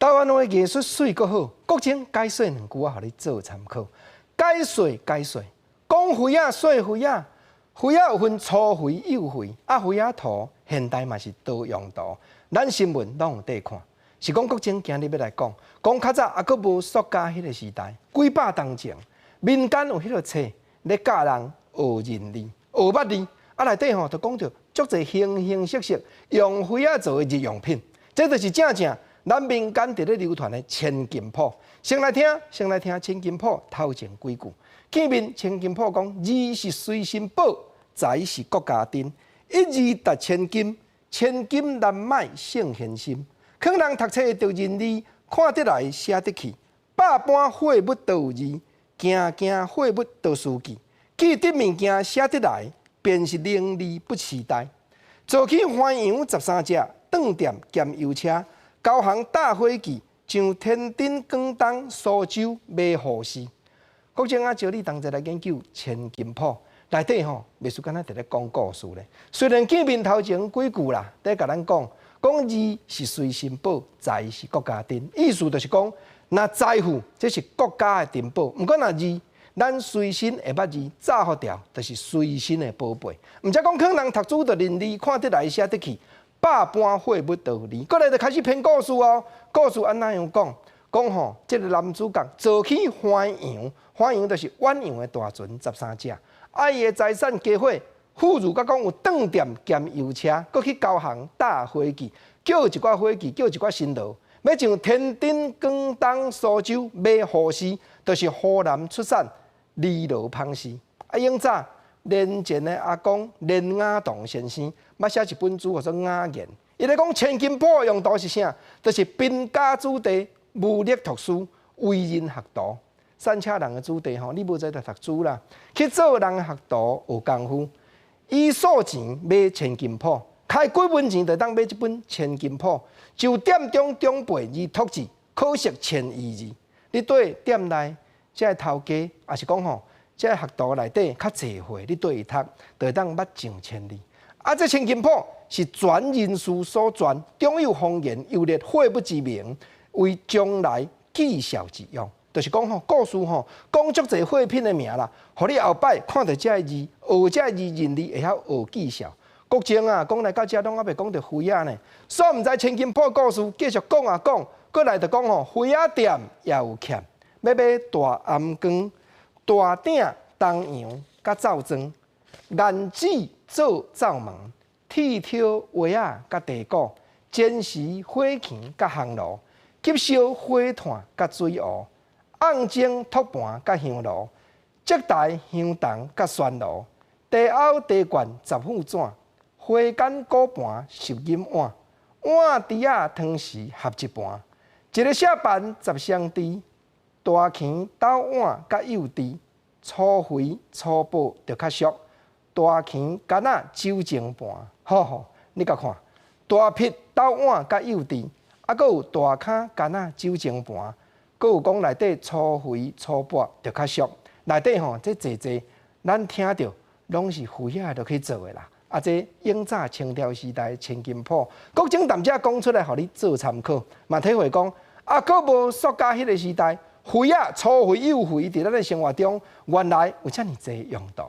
台湾的艺术水阁好，国情解说两句啊，互你做参考。解说，讲花啊，说花啊，花啊有分粗花、幼花，啊花啊图现代嘛是多用途，咱新闻拢有得看。是讲国情今日要来讲较早还阁无塑胶迄个时代，几百年前民间有迄个册咧教人学认字、学捌字，啊内底吼就讲着足侪形形色色用花啊做的日用品，这就是正咱民间伫咧流传的千金谱。先来听千金谱头前几句。见面千金谱讲：字是随身宝，财是国家珍。一字值千金，千金难买圣贤心。劝人读册着认字，看得来写得去。百般货物都有字，件件货物都书记。记得物件写得来，便是能力不期待。做起花样13只，饭店兼油车。高行搭火机，上天顶广东苏州买护士。国情啊，招你同齐来研究千金谱，内底吼，秘书敢若伫咧讲故事咧。虽然见面头前几句啦，在甲咱讲字是随身宝，财是国家珍。意思就是讲，那财富这是国家的珍宝，毋过那字，咱随身会捌字，炸好掉，就是随身的宝贝。毋则讲可能读书就认字，看得来写得去。百般货物都有字，过来就开始编故事哦。故事安怎样讲？讲吼，这个男主角做起花样，花样就是远洋的大船13只，伊的财产家伙富裕，甲讲有饭店兼油车，佮去高航搭火机，叫一寡火机，叫一寡新劳，要上天顶广东苏州买护士，就是湖南出产李罗芳士。永早连前的阿公连雅堂先生，捌写一本书叫做《雅言》，伊咧讲千金谱用途是啥？就是兵家子弟、武力读书、为人学徒。山车人的子弟吼，你无在读书啦，去做人学徒学功夫，以数钱买千金谱，开几文钱就当买一本千金谱，就店中中辈字读字，可识1000字。你对店内这头家，也是讲吼。这学徒内底较济岁，你对伊读，就会当捌上千字。啊，这千金谱是专人士所传，中有方言，优列货物之名，为将来记晓之用。就是讲吼，故事吼，讲足济货品的名啦，互你后摆看到这字，学这字认字，会晓学记晓。国情啊，讲来到这拢还袂讲到花啊呢。所以毋知千金谱故事继续讲啊讲，过来就讲吼，花啊店也有欠，要买大暗光。大鼎、东洋、甲灶庄，研子做灶门，铁挑鞋仔甲地鼓，煎时火钳甲烘炉，急烧火炭甲水壶，甕蒸托盘甲香炉，接台香筒甲酸炉，地凹地罐10副纸，花间鼓盘10饮碗，碗碟仔汤匙合一盘，一个下盘10双箸。大钳斗碗甲幼稚，粗肥粗薄就较俗。大钳干仔酒精盘，好，你甲看。大撇斗碗甲幼稚，啊，佮有大骹干仔酒精盘，佮有讲内底粗肥粗薄就较俗。内底吼，这济，咱听着拢是胡仔就去做的啦。啊，这永早清朝时代千金谱，国情淡遮讲出来，互你做参考。嘛体会讲，啊，佮无塑胶迄个时代。肥啊，粗肥幼肥，伫咱的生活中，原来有遮尔济用途。